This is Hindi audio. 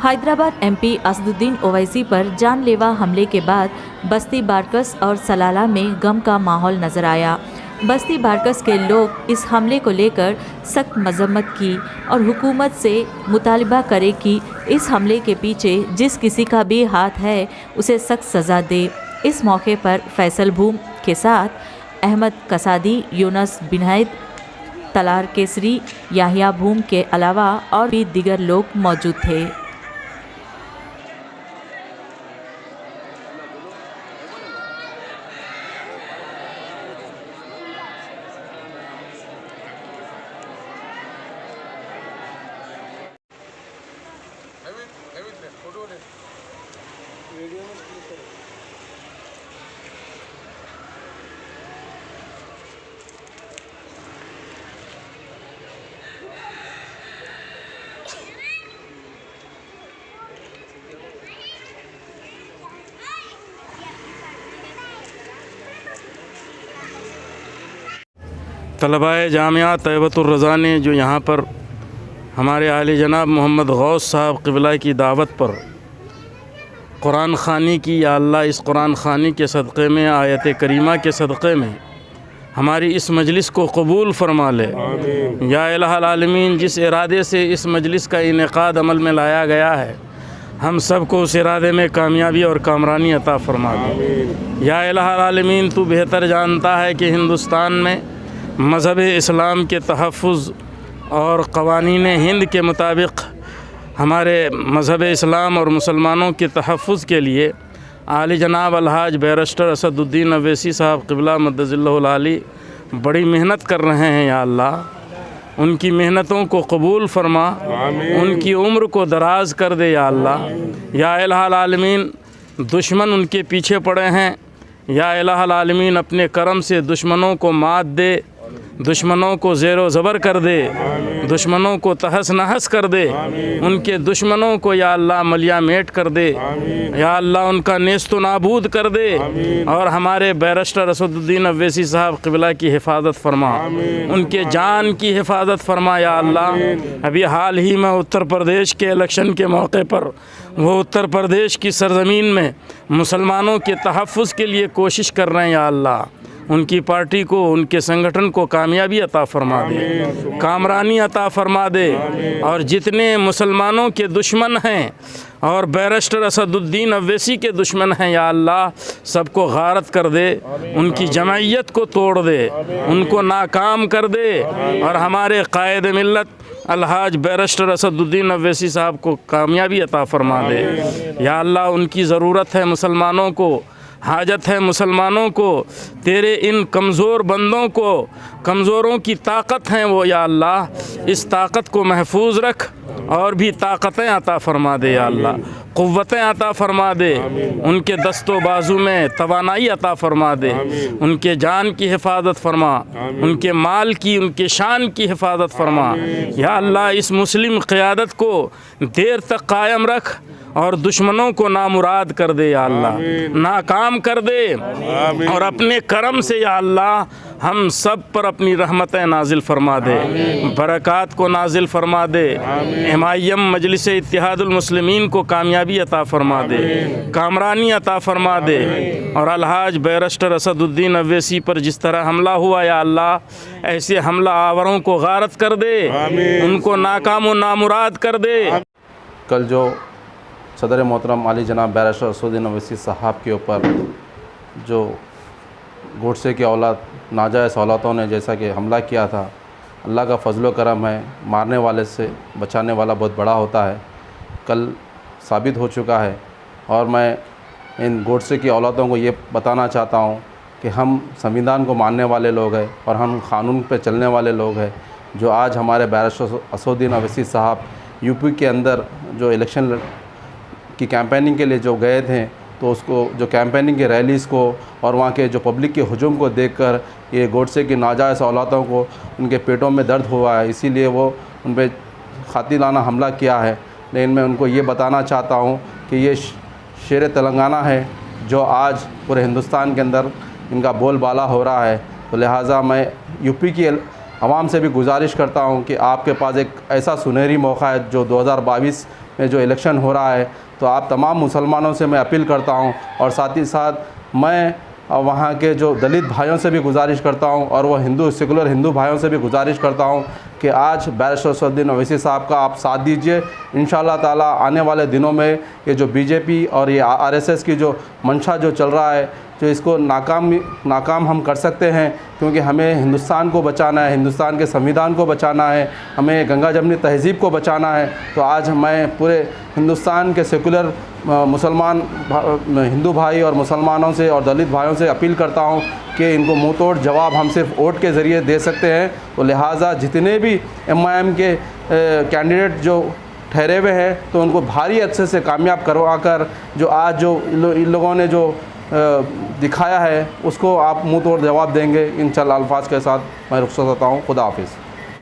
हैदराबाद एमपी असदुद्दीन ओवैसी पर जानलेवा हमले के बाद बस्ती बारकस और सलाला में गम का माहौल नजर आया। बस्ती बारकस के लोग इस हमले को लेकर सख्त मजम्मत की और हुकूमत से मुतालबा करे कि इस हमले के पीछे जिस किसी का भी हाथ है उसे सख्त सज़ा दे। इस मौके पर फैसल भूम के साथ अहमद कसादी, यूनस बिनहैद, तलार केसरी, याहिया भूम के अलावा और भी दीगर लोग मौजूद थे। तलबाए जामिया तैयबतुर रज़ा ने जो यहाँ पर हमारे आले जनाब मोहम्मद गौस साहब क़िबला की दावत पर कुरान ख़ानी की, या अल्लाह इस कुरान ख़ानी के सदक़े में, आयत करीमा के सदक़े में हमारी इस मजलिस को कबूल फ़रमा ले। या इलाहुल आलमीन, जिस इरादे से इस मजलिस का इनेक़ाद अमल में लाया गया है, हम सब को उस इरादे में कामयाबी और कामरानी अता फ़रमा दे। या इलाहुल आलमीन, तू बेहतर जानता है कि हिंदुस्तान में मज़हब इस्लाम के तहफ़्फ़ुज़ और क़वानीन हिंद के मुताबिक हमारे मज़हब इस्लाम और मुसलमानों के तहफ़्फ़ुज़ के लिए आली जनाब अलहाज बैरिस्टर असदुद्दीन ओवैसी साहब क़िबला मद्दज़िल्लहुल आली बड़ी मेहनत कर रहे हैं। या अल्लाह, उनकी मेहनतों को कबूल फ़रमा, उनकी उम्र को दराज़ कर दे। या अल्लाह, या इलाहुल आलमीन, दुश्मन उनके पीछे पड़े हैं। या इलाहुल आलमीन, अपने करम से दुश्मनों को मात दे, दुश्मनों को ज़ेरो ज़बर कर दे, दुश्मनों को तहस नहस कर दे, उनके दुश्मनों को या अल्लाह मलिया मेट कर दे। या अल्लाह, उनका नेस्त नाबूद कर दे और हमारे बैरिस्टर असदुद्दीन ओवैसी साहब क़िबला की हिफाजत फरमा, उनके जान की हिफाजत फरमा। या अल्लाह, अभी हाल ही में उत्तर प्रदेश के इलेक्शन के मौके पर वो उत्तर प्रदेश की सरज़मीन में मुसलमानों के तहफ़्फ़ुज़ के लिए कोशिश कर रहे हैं। या अल्लाह, उनकी पार्टी को, उनके संगठन को कामयाबी अता फ़रमा दे, कामरानी अता फ़रमा दे। और जितने मुसलमानों के दुश्मन हैं और बैरिस्टर असदुद्दीन ओवैसी के दुश्मन हैं, या अल्लाह, सबको गारत कर दे, उनकी जमायत को तोड़ दे, उनको नाकाम कर दे और हमारे कायद मिल्लत अलहाज बैरिस्टर असदुद्दीन ओवैसी साहब को कामयाबी अता फ़रमा दे। या अल्लाह, उनकी ज़रूरत है मुसलमानों को, हाजत है मुसलमानों को, तेरे इन कमज़ोर बंदों को, कमज़ोरों की ताकत हैं वो। या अल्लाह, इस ताकत को महफूज रख और भी ताकतें अता फ़रमा दे। या अल्लाह, क़ुव्वतें अता फ़रमा दे, उनके दस्तों बाजू में तवानाई अता फ़रमा दे, उनके जान की हिफाजत फ़रमा, उनके माल की, उनके शान की हिफाजत फ़रमा। या अल्लाह, इस मुस्लिम क़ियादत को देर तक कायम रख और दुश्मनों को नामुराद कर दे। या अल्लाह, नाकाम कर दे और अपने करम से या अल्लाह हम सब पर अपनी रहमतें नाजिल फ़रमा दे, बरक़ात को नाजिल फ़रमा दे। एमआईएम मजलिस इत्तिहादुल मुस्लिमीन को कामयाबी अता फ़रमा दे, कामरानी अता फ़रमा दे। और अलहाज बैरिस्टर असदुद्दीन ओवैसी पर जिस तरह हमला हुआ, या अल्लाह, ऐसे हमला आवरों को गारत कर दे, उनको नाकाम व नामुराद कर दे। कल जो सदर मोहतरम आली जनाब बैरिस्टर असदुद्दीन ओवैसी साहब के ऊपर जो गोडसे की औलाद, नाजायज़ औलादों ने जैसा कि हमला किया था, अल्लाह का फजलो करम है, मारने वाले से बचाने वाला बहुत बड़ा होता है, कल साबित हो चुका है। और मैं इन गोडसे की औलादों को ये बताना चाहता हूँ कि हम संविधान को मानने वाले लोग हैं और हम कानून पे चलने वाले लोग हैं। जो आज हमारे बैरिस्टर असदुद्दीन ओवैसी साहब यूपी के अंदर जो इलेक्शन की कैंपेनिंग के लिए जो गए थे, तो उसको जो कैंपेनिंग के रैलीज़ को और वहाँ के जो पब्लिक के हुजूम को देखकर ये गोडसे की नाजायज़ औलादों को उनके पेटों में दर्द हुआ है, इसीलिए वो उन पर क़ातिलाना हमला किया है। लेकिन मैं उनको ये बताना चाहता हूँ कि ये शेर तेलंगाना है जो आज पूरे हिंदुस्तान के अंदर इनका बोलबाला हो रहा है। तो लिहाजा मैं यूपी की आवाम से भी गुजारिश करता हूँ कि आपके पास एक ऐसा सुनहरी मौका है जो 2022 में जो इलेक्शन हो रहा है, तो आप तमाम मुसलमानों से मैं अपील करता हूँ और साथ ही साथ मैं वहाँ के जो दलित भाइयों से भी गुजारिश करता हूँ और वो हिंदू सेकुलर हिंदू भाइयों से भी गुजारिश करता हूँ कि आज बैरिस्टर असदुद्दीन ओवैसी साहब का आप साथ दीजिए। इंशाअल्लाह ताला आने वाले दिनों में ये जो बीजेपी और ये आरएसएस की जो मंशा जो चल रहा है, जो इसको नाकाम हम कर सकते हैं, क्योंकि हमें हिंदुस्तान को बचाना है, हिंदुस्तान के संविधान को बचाना है, हमें गंगा जमनी तहज़ीब को बचाना है। तो आज मैं पूरे हिंदुस्तान के सेकुलर मुसलमान हिंदू भाई और मुसलमानों से और दलित भाइयों से अपील करता हूँ कि इनको मुँह तोड़ जवाब हम सिर्फ वोट के ज़रिए दे सकते हैं। तो लिहाजा जितने भी MIM के कैंडिडेट जो ठहरे हुए हैं, तो उनको भारी अच्छे से कामयाब करवा कर जो आज जो इन लोगों ने जो दिखाया है उसको आप मुँह तोड़ जवाब देंगे। इन चंद अल्फाज के साथ मैं रुखसत होता हूँ। खुदा हाफिज़।